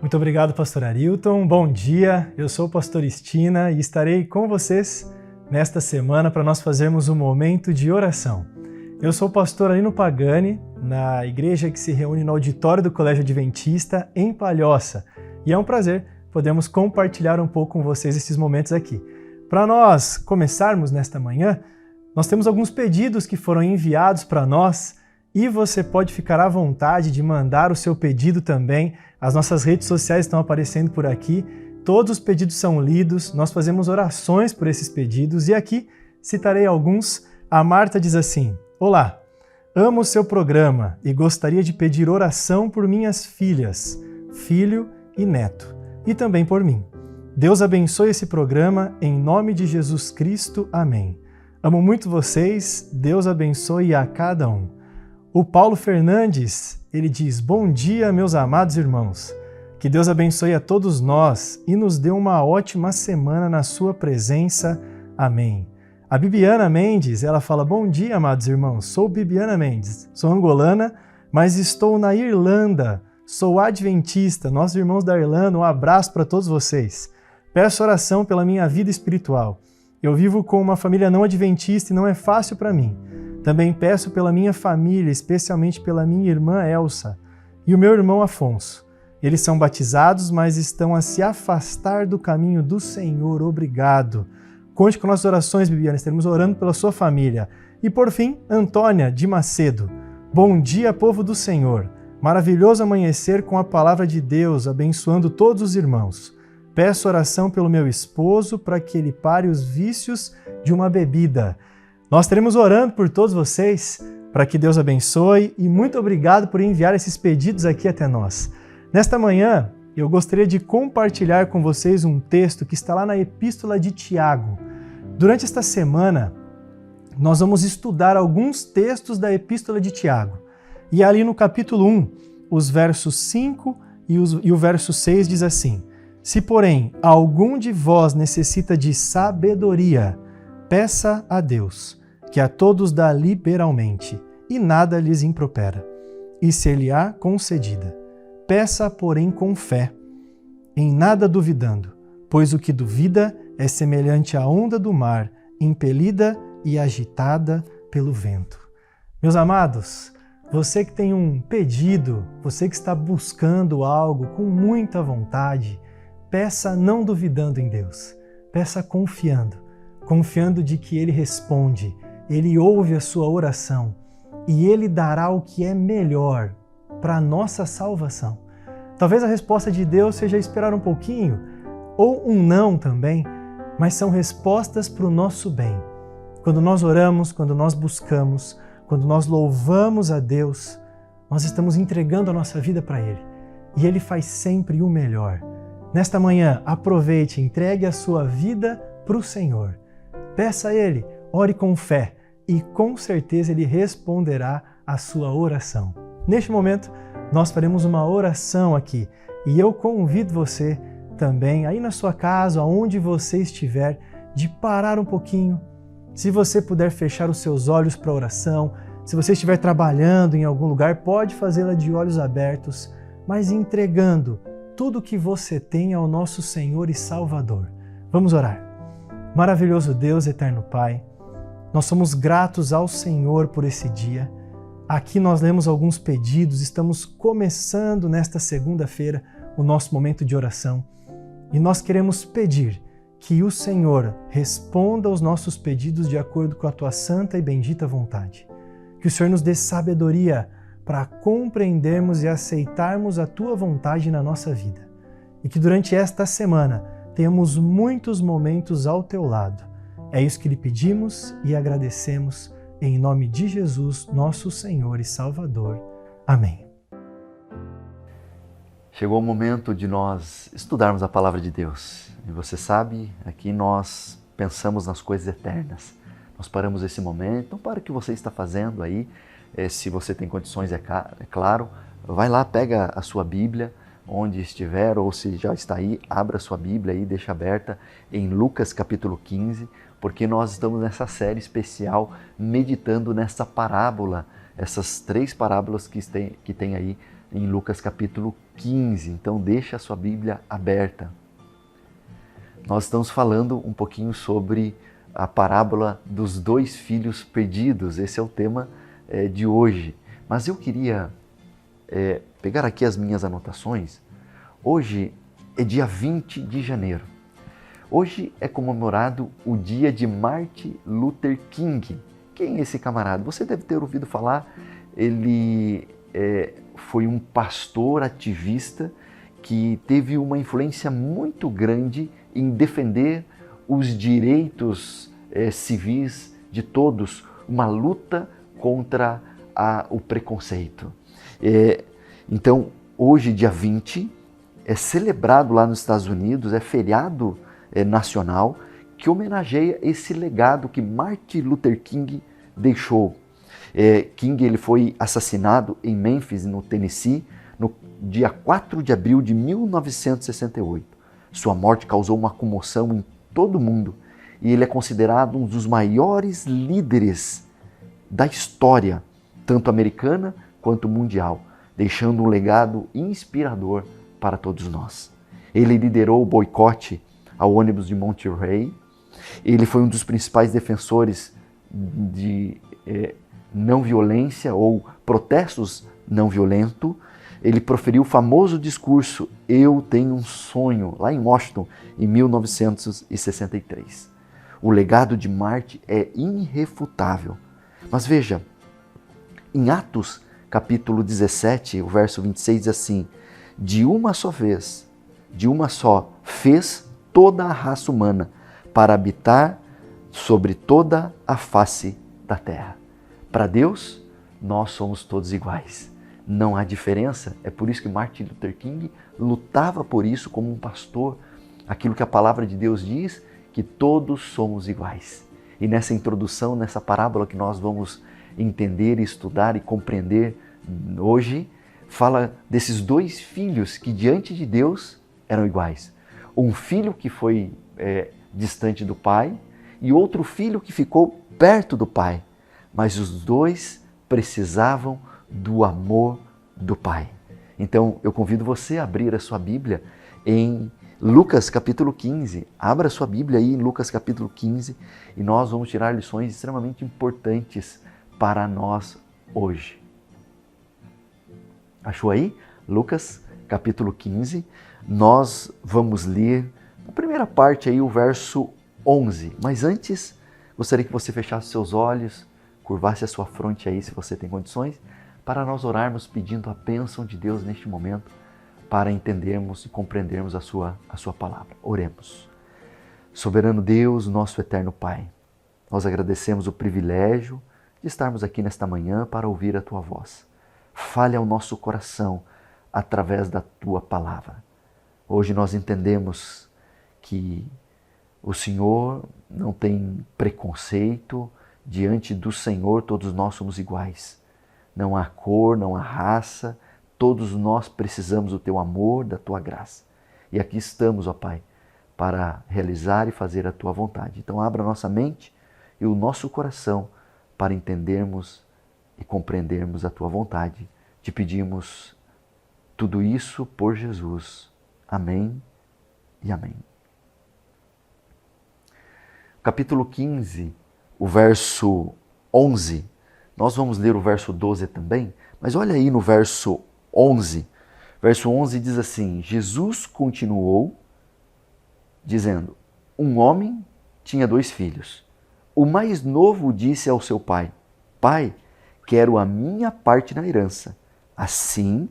Muito obrigado, pastor Arilton. Bom dia, eu sou o pastor Estina e estarei com vocês nesta semana para nós fazermos um momento de oração. Eu sou o pastor Alino Pagani, na igreja que se reúne no auditório do Colégio Adventista, em Palhoça. E é um prazer podermos compartilhar um pouco com vocês esses momentos aqui. Para nós começarmos nesta manhã, nós temos alguns pedidos que foram enviados para nós e você pode ficar à vontade de mandar o seu pedido também. As nossas redes sociais estão aparecendo por aqui. Todos os pedidos são lidos, nós fazemos orações por esses pedidos e aqui citarei alguns. A Marta diz assim: Olá, amo o seu programa e gostaria de pedir oração por minhas filhas, filho e neto, e também por mim. Deus abençoe esse programa, em nome de Jesus Cristo. Amém. Amo muito vocês, Deus abençoe a cada um. O Paulo Fernandes, ele diz: Bom dia, meus amados irmãos. Que Deus abençoe a todos nós e nos dê uma ótima semana na sua presença. Amém. A Bibiana Mendes, ela fala: Bom dia, amados irmãos. Sou Bibiana Mendes, sou angolana, mas estou na Irlanda. Sou adventista. Nossos irmãos da Irlanda, um abraço para todos vocês. Peço oração pela minha vida espiritual. Eu vivo com uma família não adventista e não é fácil para mim. Também peço pela minha família, especialmente pela minha irmã Elsa e o meu irmão Afonso. Eles são batizados, mas estão a se afastar do caminho do Senhor. Obrigado. Conte com nossas orações, Bibiana, estaremos orando pela sua família. E por fim, Antônia de Macedo. Bom dia, povo do Senhor. Maravilhoso amanhecer com a palavra de Deus, abençoando todos os irmãos. Peço oração pelo meu esposo para que ele pare os vícios de uma bebida. Nós estaremos orando por todos vocês, para que Deus abençoe, e muito obrigado por enviar esses pedidos aqui até nós. Nesta manhã, eu gostaria de compartilhar com vocês um texto que está lá na Epístola de Tiago. Durante esta semana, nós vamos estudar alguns textos da Epístola de Tiago. E ali no capítulo 1, os versos 5 e o verso 6 diz assim: Se, porém, algum de vós necessita de sabedoria, peça a Deus, que a todos dá liberalmente, e nada lhes impropera, e ser-lhe-á concedida. Peça, porém, com fé, em nada duvidando, pois o que duvida é semelhante à onda do mar, impelida e agitada pelo vento. Meus amados, você que tem um pedido, você que está buscando algo com muita vontade, peça não duvidando em Deus, peça confiando de que Ele responde, Ele ouve a sua oração e Ele dará o que é melhor para a nossa salvação. Talvez a resposta de Deus seja esperar um pouquinho, ou um não também, mas são respostas para o nosso bem. Quando nós oramos, quando nós buscamos, quando nós louvamos a Deus, nós estamos entregando a nossa vida para Ele e Ele faz sempre o melhor. Nesta manhã, aproveite, entregue a sua vida para o Senhor. Peça a Ele, ore com fé e com certeza Ele responderá a sua oração. Neste momento, nós faremos uma oração aqui e eu convido você também, aí na sua casa, aonde você estiver, de parar um pouquinho. Se você puder fechar os seus olhos para a oração, se você estiver trabalhando em algum lugar, pode fazê-la de olhos abertos, mas entregando tudo que você tem ao nosso Senhor e Salvador. Vamos orar. Maravilhoso Deus, eterno Pai, nós somos gratos ao Senhor por esse dia. Aqui nós lemos alguns pedidos, estamos começando nesta segunda-feira o nosso momento de oração e nós queremos pedir que o Senhor responda aos nossos pedidos de acordo com a Tua santa e bendita vontade. Que o Senhor nos dê sabedoria para compreendermos e aceitarmos a Tua vontade na nossa vida. E que durante esta semana tenhamos muitos momentos ao Teu lado. É isso que lhe pedimos e agradecemos em nome de Jesus, nosso Senhor e Salvador. Amém. Chegou o momento de nós estudarmos a Palavra de Deus. E você sabe, aqui nós pensamos nas coisas eternas. Nós paramos esse momento, não para o que você está fazendo aí, se você tem condições, é claro, vai lá, pega a sua Bíblia, onde estiver, ou se já está aí, abra a sua Bíblia aí, deixa aberta em Lucas capítulo 15, porque nós estamos nessa série especial, meditando nessa parábola, essas 3 parábolas que tem aí em Lucas capítulo 15. Então deixa a sua Bíblia aberta. Nós estamos falando um pouquinho sobre a parábola dos 2 filhos perdidos. Esse é o tema de hoje. Mas eu queria pegar aqui as minhas anotações. Hoje é dia 20 de janeiro. Hoje é comemorado o dia de Martin Luther King. Quem é esse camarada? Você deve ter ouvido falar. Ele foi um pastor ativista que teve uma influência muito grande em defender os direitos civis de todos, uma luta contra o preconceito. Então, hoje, dia 20, é celebrado lá nos Estados Unidos, é feriado nacional, que homenageia esse legado que Martin Luther King deixou. King ele foi assassinado em Memphis, no Tennessee, no dia 4 de abril de 1968. Sua morte causou uma comoção em todo o mundo e ele é considerado um dos maiores líderes da história, tanto americana quanto mundial, deixando um legado inspirador para todos nós. Ele liderou o boicote ao ônibus de Monterey. Ele foi um dos principais defensores de não violência ou protestos não violentos. Ele proferiu o famoso discurso "Eu tenho um sonho", lá em Washington, em 1963. O legado de Martin é irrefutável. Mas veja, em Atos capítulo 17, o verso 26 diz assim: "De uma só vez, de uma só, fez toda a raça humana para habitar sobre toda a face da terra." Para Deus, nós somos todos iguais. Não há diferença. É por isso que Martin Luther King lutava por isso como um pastor. Aquilo que a palavra de Deus diz, que todos somos iguais. E nessa introdução, nessa parábola que nós vamos entender, estudar e compreender hoje, fala desses 2 filhos que diante de Deus eram iguais. Um filho que foi distante do pai e outro filho que ficou perto do pai. Mas os 2 precisavam do amor do pai. Então eu convido você a abrir a sua Bíblia em Lucas capítulo 15. Abra a sua Bíblia aí em Lucas capítulo 15 e nós vamos tirar lições extremamente importantes para nós hoje. Achou aí? Lucas capítulo 15. Nós vamos ler a primeira parte aí, o verso 11. Mas antes, gostaria que você fechasse seus olhos, curvasse a sua fronte aí, se você tem condições, para nós orarmos pedindo a bênção de Deus neste momento, para entendermos e compreendermos a sua palavra. Oremos. Soberano Deus, nosso eterno Pai, nós agradecemos o privilégio de estarmos aqui nesta manhã para ouvir a Tua voz. Fale ao nosso coração através da Tua palavra. Hoje nós entendemos que o Senhor não tem preconceito. Diante do Senhor todos nós somos iguais. Não há cor, não há raça, todos nós precisamos do Teu amor, da Tua graça. E aqui estamos, ó Pai, para realizar e fazer a Tua vontade. Então abra a nossa mente e o nosso coração para entendermos e compreendermos a Tua vontade. Te pedimos tudo isso por Jesus. Amém e amém. Capítulo 15, o verso 11. Nós vamos ler o verso 12 também, mas olha aí no verso 11. Verso 11 diz assim: Jesus continuou dizendo: um homem tinha 2 filhos. O mais novo disse ao seu pai: Pai, quero a minha parte na herança. Assim,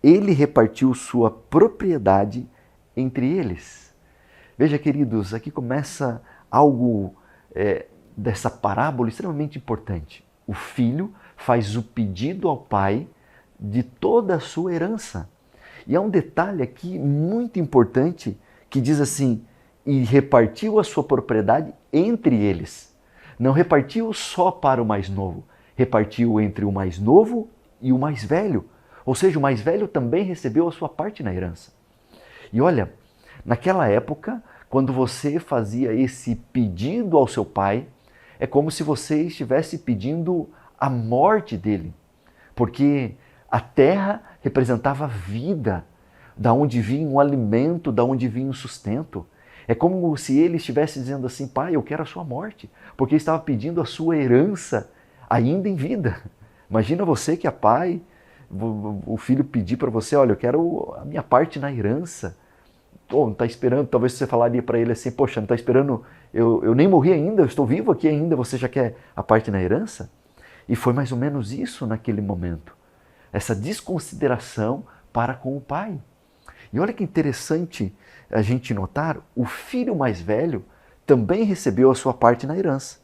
ele repartiu sua propriedade entre eles. Veja, queridos, aqui começa algo dessa parábola extremamente importante. O filho faz o pedido ao pai de toda a sua herança. E há um detalhe aqui muito importante que diz assim: e repartiu a sua propriedade entre eles. Não repartiu só para o mais novo, repartiu entre o mais novo e o mais velho. Ou seja, o mais velho também recebeu a sua parte na herança. E olha, naquela época, quando você fazia esse pedido ao seu pai, é como se você estivesse pedindo a morte dele, porque a terra representava vida, da onde vinha um alimento, da onde vinha um sustento. É como se ele estivesse dizendo assim: pai, eu quero a sua morte, porque ele estava pedindo a sua herança ainda em vida. Imagina você que é pai, o filho pedir para você: olha, eu quero a minha parte na herança. Oh, não está esperando, talvez você falaria para ele assim: poxa, não está esperando, eu nem morri ainda, eu estou vivo aqui ainda, você já quer a parte na herança? E foi mais ou menos isso naquele momento, essa desconsideração para com o pai. E olha que interessante a gente notar, o filho mais velho também recebeu a sua parte na herança.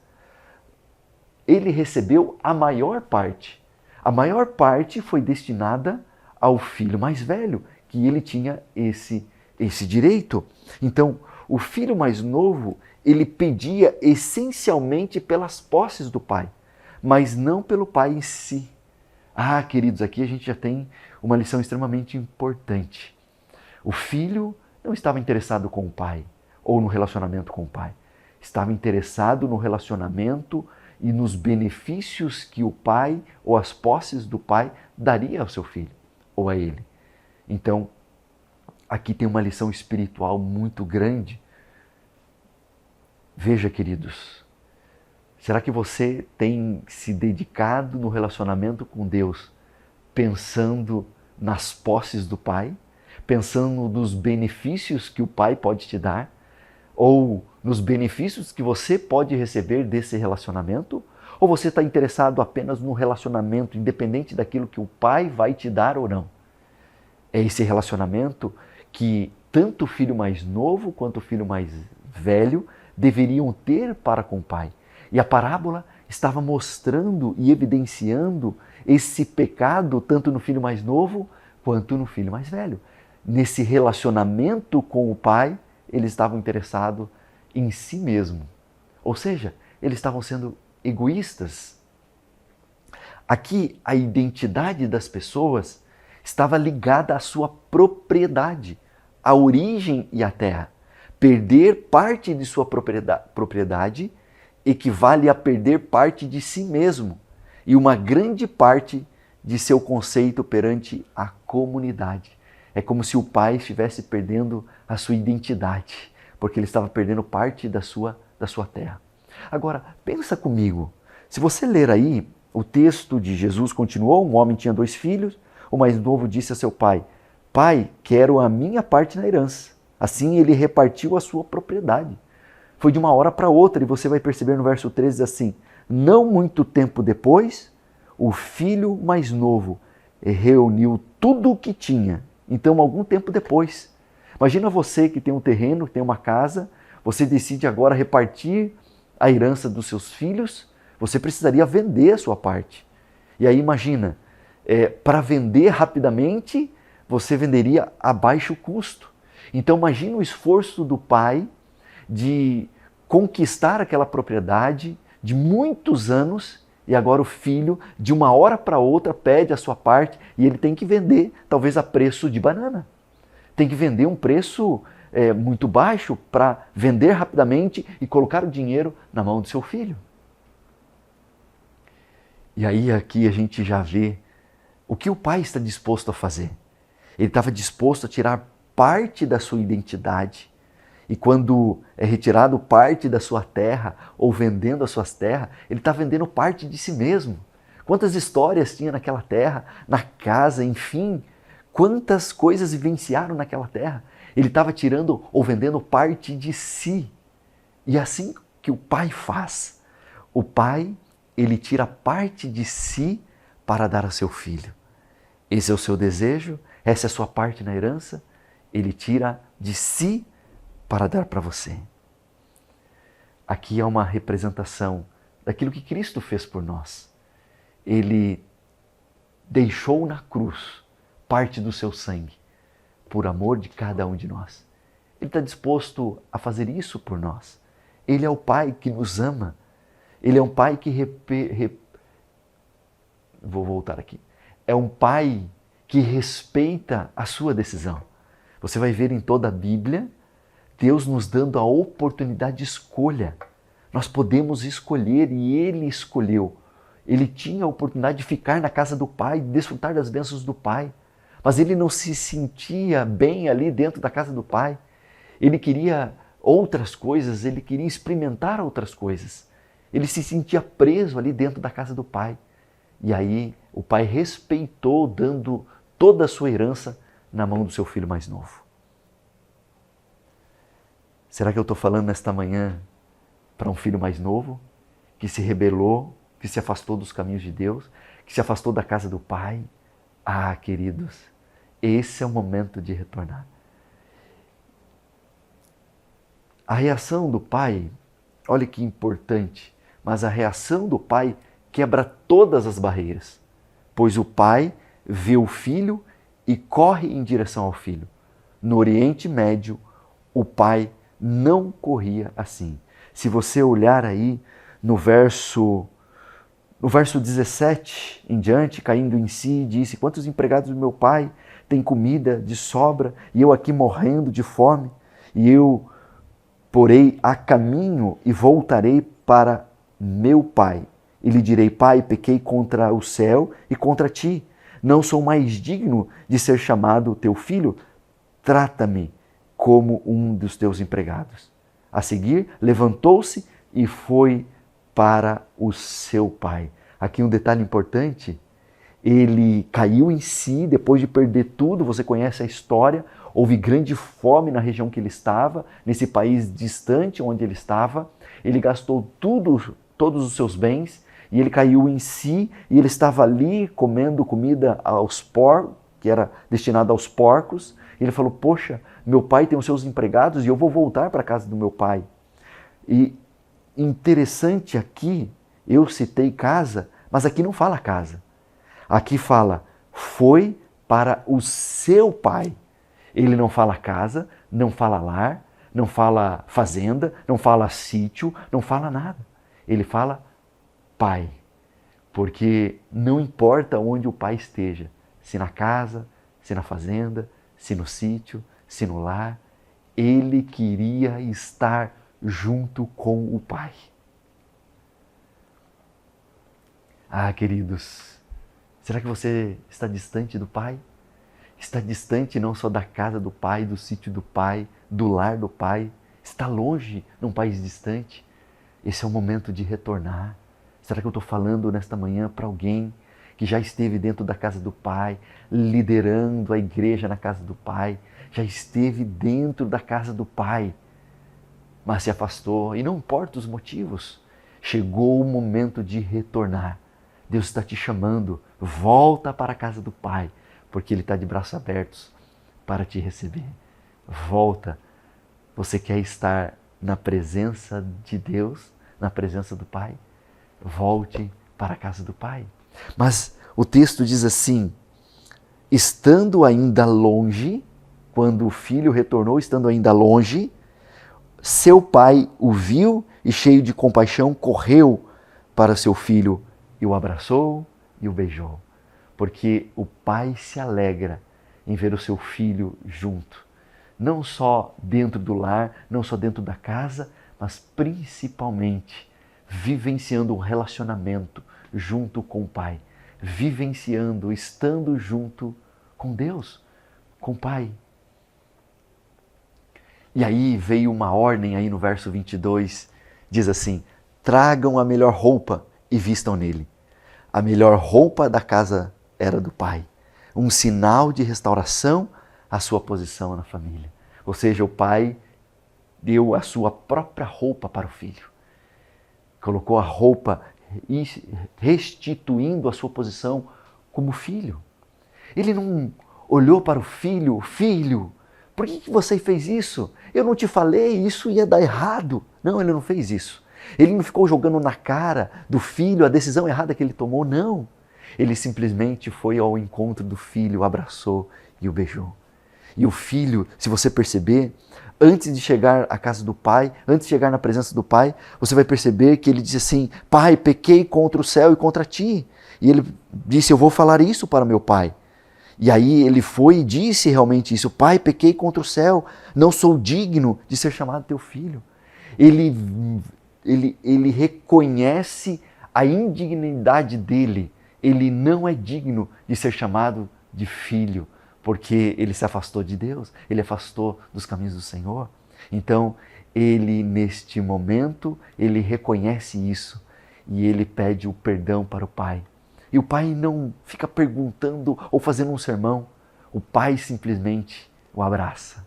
Ele recebeu a maior parte. A maior parte foi destinada ao filho mais velho, que ele tinha esse direito. Então, o filho mais novo, ele pedia essencialmente pelas posses do pai, mas não pelo pai em si. Ah, queridos, aqui a gente já tem uma lição extremamente importante. O filho não estava interessado com o pai, ou no relacionamento com o pai. Estava interessado no relacionamento e nos benefícios que o pai ou as posses do pai daria ao seu filho ou a ele. Então, aqui tem uma lição espiritual muito grande. Veja, queridos, será que você tem se dedicado no relacionamento com Deus pensando nas posses do pai? Pensando nos benefícios que o pai pode te dar? Ou nos benefícios que você pode receber desse relacionamento? Ou você está interessado apenas no relacionamento, independente daquilo que o pai vai te dar ou não? É esse relacionamento que tanto o filho mais novo quanto o filho mais velho deveriam ter para com o pai. E a parábola estava mostrando e evidenciando esse pecado tanto no filho mais novo quanto no filho mais velho. Nesse relacionamento com o pai, eles estavam interessados em si mesmo. Ou seja, eles estavam sendo egoístas. Aqui, a identidade das pessoas estava ligada à sua propriedade, à origem e à terra. Perder parte de sua propriedade equivale a perder parte de si mesmo e uma grande parte de seu conceito perante a comunidade. É como se o pai estivesse perdendo a sua identidade, porque ele estava perdendo parte da sua terra. Agora, pensa comigo, se você ler aí, o texto de Jesus continuou: um homem tinha 2 filhos, o mais novo disse a seu pai: pai, quero a minha parte na herança. Assim ele repartiu a sua propriedade. Foi de uma hora para outra, e você vai perceber no verso 13 assim: não muito tempo depois, o filho mais novo reuniu tudo o que tinha. Então, algum tempo depois, imagina você que tem um terreno, que tem uma casa, você decide agora repartir a herança dos seus filhos, você precisaria vender a sua parte. E aí imagina, para vender rapidamente, você venderia a baixo custo. Então imagina o esforço do pai de conquistar aquela propriedade de muitos anos, e agora o filho, de uma hora para outra, pede a sua parte e ele tem que vender, talvez a preço de banana. Tem que vender um preço muito baixo para vender rapidamente e colocar o dinheiro na mão do seu filho. E aí aqui a gente já vê o que o pai está disposto a fazer. Ele estava disposto a tirar parte da sua identidade. E quando é retirado parte da sua terra ou vendendo as suas terras, ele está vendendo parte de si mesmo. Quantas histórias tinha naquela terra, na casa, enfim, quantas coisas vivenciaram naquela terra. Ele estava tirando ou vendendo parte de si. E é assim que o pai faz. O pai, ele tira parte de si para dar a seu filho. Esse é o seu desejo, essa é a sua parte na herança. Ele tira de si para dar para você. Aqui é uma representação daquilo que Cristo fez por nós. Ele deixou na cruz parte do seu sangue por amor de cada um de nós. Ele está disposto a fazer isso por nós. Ele é o Pai que nos ama. Ele é um Pai que Vou voltar aqui. É um Pai que respeita a sua decisão. Você vai ver em toda a Bíblia Deus nos dando a oportunidade de escolha. Nós podemos escolher e Ele escolheu. Ele tinha a oportunidade de ficar na casa do Pai, de desfrutar das bênçãos do Pai. mas ele não se sentia bem ali dentro da casa do pai. Ele queria outras coisas, ele queria experimentar outras coisas. Ele se sentia preso ali dentro da casa do pai. E aí o pai respeitou, dando toda a sua herança na mão do seu filho mais novo. Será que eu estou falando nesta manhã para um filho mais novo, que se rebelou, que se afastou dos caminhos de Deus, que se afastou da casa do pai? Ah, queridos, esse é o momento de retornar. A reação do pai, olha que importante, mas a reação do pai quebra todas as barreiras, pois o pai vê o filho e corre em direção ao filho. No Oriente Médio, o pai não corria assim. Se você olhar aí no verso 17 em diante, caindo em si, disse: quantos empregados do meu pai têm comida de sobra e eu aqui morrendo de fome? E eu porei a caminho e voltarei para meu pai. E lhe direi: pai, pequei contra o céu e contra ti. Não sou mais digno de ser chamado teu filho. Trata-me como um dos teus empregados. A seguir, levantou-se e foi para o seu pai. Aqui um detalhe importante: ele caiu em si depois de perder tudo. Você conhece a história. Houve grande fome na região que ele estava, nesse país distante onde ele estava. Ele gastou todos os seus bens, e ele caiu em si, e ele estava ali comendo comida aos porcos, que era destinada aos porcos. E ele falou: poxa, meu pai tem os seus empregados e eu vou voltar para a casa do meu pai. E interessante aqui, eu citei casa, mas aqui não fala casa. Aqui fala: foi para o seu pai. Ele não fala casa, não fala lar, não fala fazenda, não fala sítio, não fala nada. Ele fala pai, porque não importa onde o pai esteja, se na casa, se na fazenda, se no sítio, se no lar, ele queria estar junto com o pai. Ah, queridos, será que você está distante do pai? Está distante não só da casa do pai, do sítio do pai, do lar do pai, está longe num país distante? Esse é o momento de retornar. Será que eu estou falando nesta manhã para alguém que já esteve dentro da casa do pai, liderando a igreja na casa do pai, já esteve dentro da casa do pai, mas se afastou, e não importa os motivos, chegou o momento de retornar. Deus está te chamando, volta para a casa do pai, porque Ele está de braços abertos para te receber. Volta. Você quer estar na presença de Deus, na presença do Pai? Volte para a casa do Pai. Mas o texto diz assim: estando ainda longe, quando o filho retornou, estando ainda longe, seu pai o viu e, cheio de compaixão, correu para seu filho e o abraçou e o beijou. Porque o pai se alegra em ver o seu filho junto. Não só dentro do lar, não só dentro da casa, mas principalmente vivenciando um relacionamento junto com o pai. Vivenciando, estando junto com Deus, com o pai. E aí veio uma ordem aí no verso 22, diz assim: tragam a melhor roupa e vistam nele. A melhor roupa da casa era do pai, um sinal de restauração à sua posição na família. Ou seja, o pai deu a sua própria roupa para o filho. Colocou a roupa restituindo a sua posição como filho. Ele não olhou para o filho: filho, por que você fez isso? Eu não te falei, isso ia dar errado. Não, ele não fez isso. Ele não ficou jogando na cara do filho a decisão errada que ele tomou, não. Ele simplesmente foi ao encontro do filho, o abraçou e o beijou. E o filho, se você perceber, antes de chegar à casa do pai, antes de chegar na presença do pai, você vai perceber que ele diz assim: pai, pequei contra o céu e contra ti. E ele disse: eu vou falar isso para meu pai. E aí ele foi e disse realmente isso: pai, pequei contra o céu, não sou digno de ser chamado teu filho. Ele reconhece a indignidade dele. Ele não é digno de ser chamado de filho, porque ele se afastou de Deus, ele afastou dos caminhos do Senhor. Então, ele neste momento, ele reconhece isso e ele pede o perdão para o pai. E o pai não fica perguntando ou fazendo um sermão, o pai simplesmente o abraça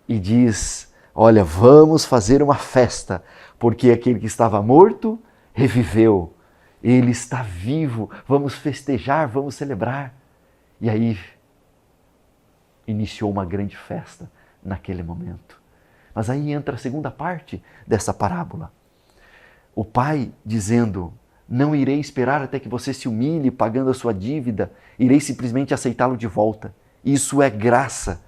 e diz: olha, vamos fazer uma festa, porque aquele que estava morto reviveu, ele está vivo, vamos festejar, vamos celebrar. E aí iniciou uma grande festa naquele momento. Mas aí entra a segunda parte dessa parábola. O pai dizendo: não irei esperar até que você se humilhe pagando a sua dívida, irei simplesmente aceitá-lo de volta. Isso é graça.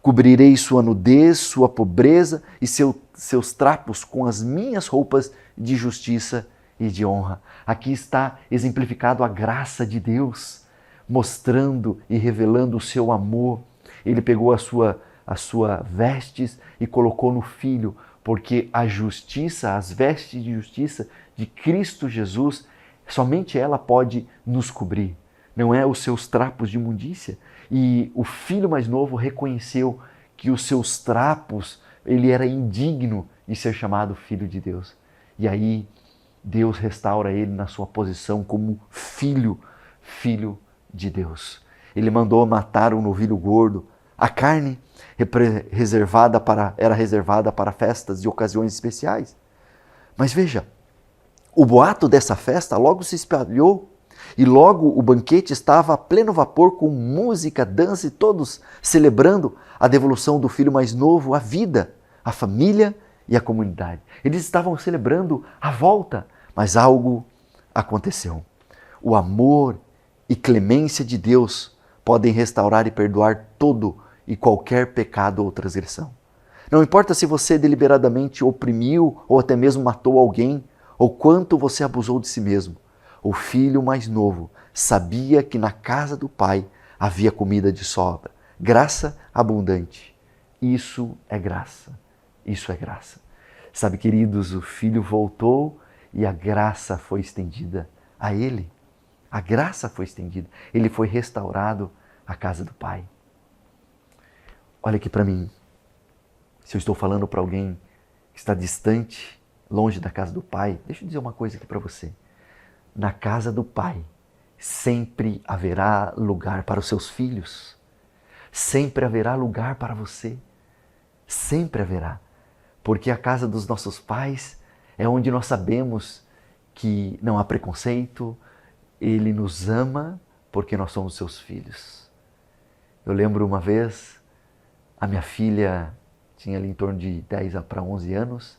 Cobrirei sua nudez, sua pobreza e seus trapos com as minhas roupas de justiça e de honra. Aqui está exemplificado a graça de Deus, mostrando e revelando o seu amor. Ele pegou as suas vestes e colocou no Filho, porque a justiça, as vestes de justiça de Cristo Jesus, somente ela pode nos cobrir. Não é os seus trapos de imundícia. E o filho mais novo reconheceu que os seus trapos, ele era indigno de ser chamado filho de Deus. E aí Deus restaura ele na sua posição como filho de Deus. Ele mandou matar um novilho gordo. A carne era reservada para festas e ocasiões especiais. Mas veja, o boato dessa festa logo se espalhou e logo o banquete estava a pleno vapor com música, dança e todos celebrando a devolução do filho mais novo à vida, à família e à comunidade. Eles estavam celebrando a volta, mas algo aconteceu. O amor e clemência de Deus podem restaurar e perdoar todo e qualquer pecado ou transgressão. Não importa se você deliberadamente oprimiu ou até mesmo matou alguém, ou quanto você abusou de si mesmo. O filho mais novo sabia que na casa do pai havia comida de sobra, graça abundante. Isso é graça, isso é graça. Sabe, queridos, o filho voltou e a graça foi estendida a ele. A graça foi estendida, ele foi restaurado à casa do pai. Olha aqui para mim, se eu estou falando para alguém que está distante, longe da casa do pai, deixa eu dizer uma coisa aqui para você. Na casa do pai sempre haverá lugar para os seus filhos. Sempre haverá lugar para você. Sempre haverá. Porque a casa dos nossos pais é onde nós sabemos que não há preconceito, ele nos ama porque nós somos seus filhos. Eu lembro uma vez, a minha filha tinha ali em torno de 10 para 11 anos,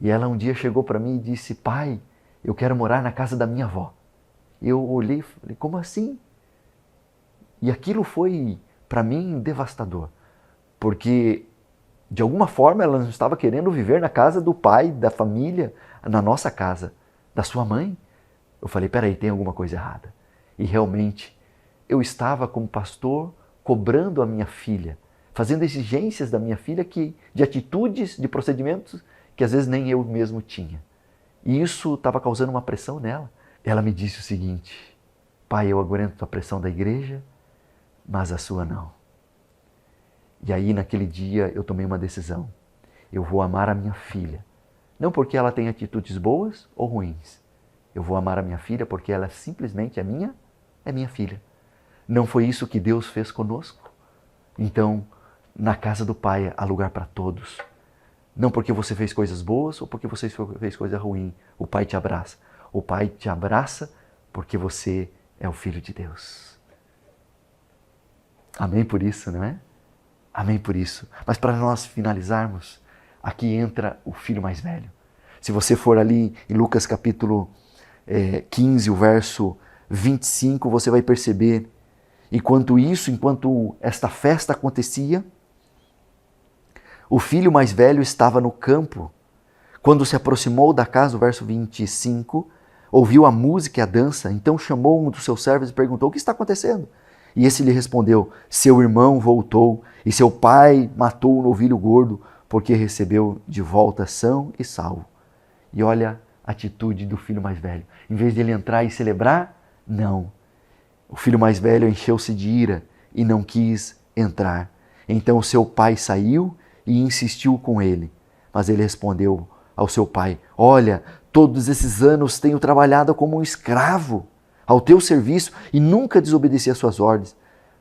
e ela um dia chegou para mim e disse: pai, eu quero morar na casa da minha avó. Eu olhei e falei: como assim? E aquilo foi para mim devastador, porque de alguma forma ela não estava querendo viver na casa do pai, da família, na nossa casa, da sua mãe. Eu falei: peraí, tem alguma coisa errada. E realmente eu estava como pastor cobrando a minha filha, fazendo exigências da minha filha de atitudes, de procedimentos que às vezes nem eu mesmo tinha. E isso estava causando uma pressão nela. Ela me disse o seguinte: pai, eu aguento a pressão da igreja, mas a sua não. E aí naquele dia eu tomei uma decisão. Eu vou amar a minha filha, não porque ela tem atitudes boas ou ruins. Eu vou amar a minha filha porque ela simplesmente é minha filha. Não foi isso que Deus fez conosco? Então, na casa do pai há lugar para todos. Não porque você fez coisas boas ou porque você fez coisa ruim. O pai te abraça. O pai te abraça porque você é o filho de Deus. Amém por isso, não é? Amém por isso. Mas para nós finalizarmos, aqui entra o filho mais velho. Se você for ali em Lucas capítulo 15, o verso 25, você vai perceber. Enquanto esta festa acontecia, o filho mais velho estava no campo. Quando se aproximou da casa, o verso 25, ouviu a música e a dança, então chamou um dos seus servos e perguntou: o que está acontecendo? E esse lhe respondeu: seu irmão voltou e seu pai matou o novilho gordo, porque recebeu de volta são e salvo. E olha a atitude do filho mais velho. Em vez de ele entrar e celebrar, não. O filho mais velho encheu-se de ira e não quis entrar. Então seu pai saiu e insistiu com ele. Mas ele respondeu ao seu pai: olha, todos esses anos tenho trabalhado como um escravo ao teu serviço e nunca desobedeci às suas ordens.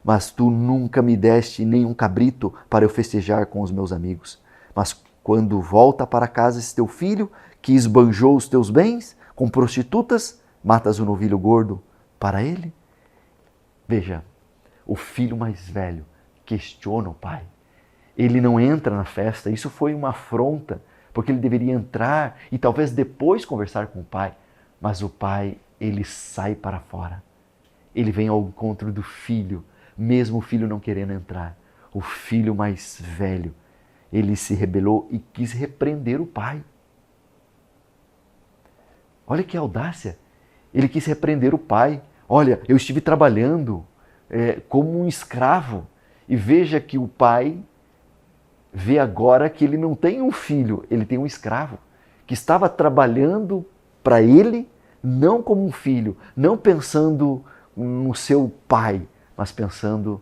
Mas tu nunca me deste nem um cabrito para eu festejar com os meus amigos. Mas quando volta para casa esse teu filho, que esbanjou os teus bens com prostitutas, matas um novilho gordo para ele? Veja, o filho mais velho questiona o pai. Ele não entra na festa, isso foi uma afronta, porque ele deveria entrar e talvez depois conversar com o pai. Mas o pai, ele sai para fora. Ele vem ao encontro do filho, mesmo o filho não querendo entrar. O filho mais velho, ele se rebelou e quis repreender o pai. Olha que audácia! Ele quis repreender o pai. Olha, eu estive trabalhando como um escravo. E veja que o pai vê agora que ele não tem um filho, ele tem um escravo que estava trabalhando para ele, não como um filho, não pensando no seu pai, mas pensando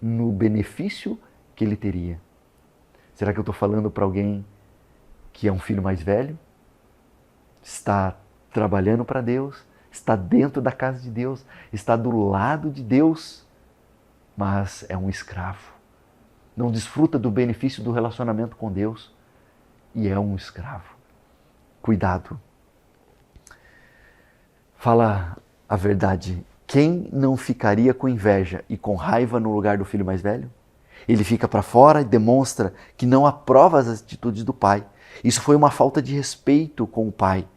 no benefício que ele teria. Será que eu estou falando para alguém que é um filho mais velho? Está trabalhando para Deus, está dentro da casa de Deus, está do lado de Deus, mas é um escravo. Não desfruta do benefício do relacionamento com Deus e é um escravo. Cuidado. Fala a verdade. Quem não ficaria com inveja e com raiva no lugar do filho mais velho? Ele fica para fora e demonstra que não aprova as atitudes do pai. Isso foi uma falta de respeito com o pai,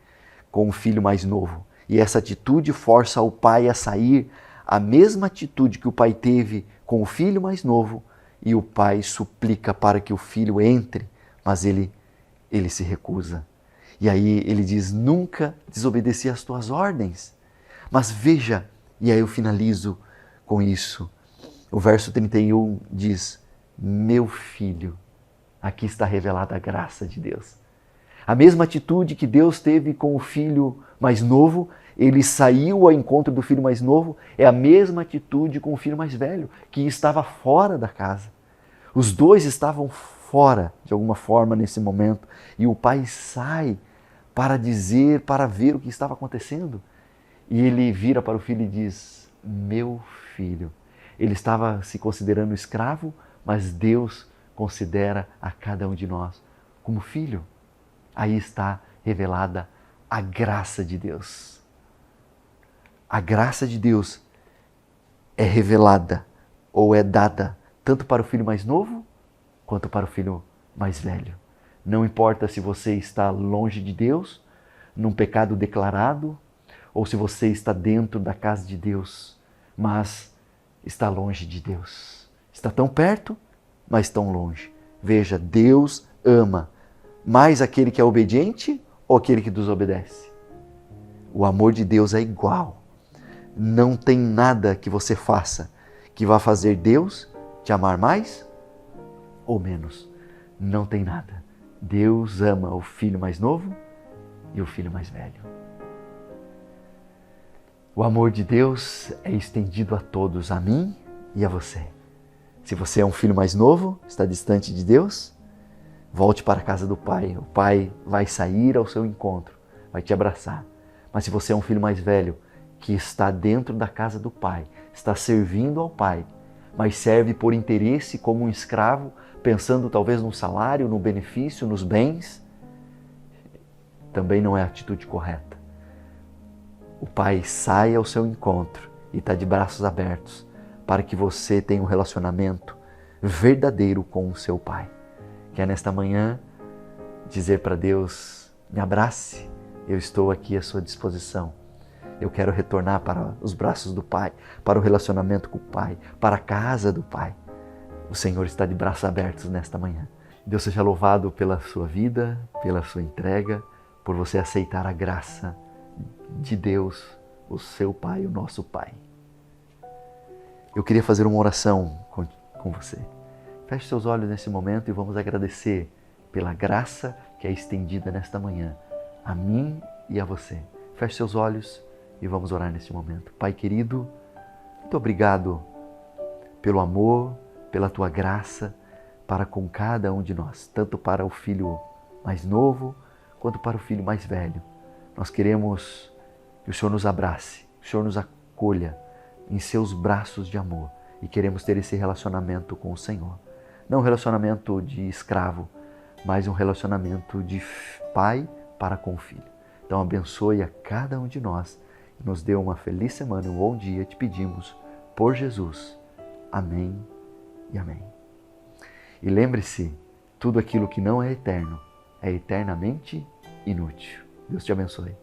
com o filho mais novo. E essa atitude força o pai a sair, a mesma atitude que o pai teve com o filho mais novo, e o pai suplica para que o filho entre, mas ele se recusa. E aí ele diz: nunca desobedeci às tuas ordens. Mas veja, e aí eu finalizo com isso. O verso 31 diz: meu filho, aqui está revelada a graça de Deus. A mesma atitude que Deus teve com o filho mais novo, ele saiu ao encontro do filho mais novo, é a mesma atitude com o filho mais velho, que estava fora da casa. Os dois estavam fora, de alguma forma, nesse momento, e o pai sai para dizer, para ver o que estava acontecendo. E ele vira para o filho e diz: meu filho. Ele estava se considerando escravo, mas Deus considera a cada um de nós como filho. Aí está revelada a graça de Deus. A graça de Deus é revelada ou é dada tanto para o filho mais novo quanto para o filho mais velho. Não importa se você está longe de Deus, num pecado declarado, ou se você está dentro da casa de Deus, mas está longe de Deus. Está tão perto, mas tão longe. Veja, Deus ama mais aquele que é obediente ou aquele que desobedece. O amor de Deus é igual. Não tem nada que você faça que vá fazer Deus te amar mais ou menos. Não tem nada. Deus ama o filho mais novo e o filho mais velho. O amor de Deus é estendido a todos, a mim e a você. Se você é um filho mais novo, está distante de Deus, volte para a casa do Pai. O Pai vai sair ao seu encontro, vai te abraçar. Mas se você é um filho mais velho, que está dentro da casa do Pai, está servindo ao Pai, mas serve por interesse como um escravo, pensando talvez no salário, no benefício, nos bens, também não é a atitude correta. O Pai sai ao seu encontro e está de braços abertos para que você tenha um relacionamento verdadeiro com o seu Pai. Quer nesta manhã dizer para Deus: me abrace, eu estou aqui à sua disposição. Eu quero retornar para os braços do Pai, para o relacionamento com o Pai, para a casa do Pai. O Senhor está de braços abertos nesta manhã. Deus seja louvado pela sua vida, pela sua entrega, por você aceitar a graça de Deus, o seu Pai, o nosso Pai. Eu queria fazer uma oração com você. Feche seus olhos nesse momento e vamos agradecer pela graça que é estendida nesta manhã, a mim e a você. Feche seus olhos e vamos orar neste momento. Pai querido, muito obrigado pelo amor, pela tua graça para com cada um de nós, tanto para o filho mais novo quanto para o filho mais velho. Nós queremos que o Senhor nos abrace, que o Senhor nos acolha em seus braços de amor e queremos ter esse relacionamento com o Senhor. Não um relacionamento de escravo, mas um relacionamento de pai para com o filho. Então abençoe a cada um de nós e nos dê uma feliz semana, um bom dia, te pedimos por Jesus. Amém e amém. E lembre-se, tudo aquilo que não é eterno é eternamente inútil. Deus te abençoe.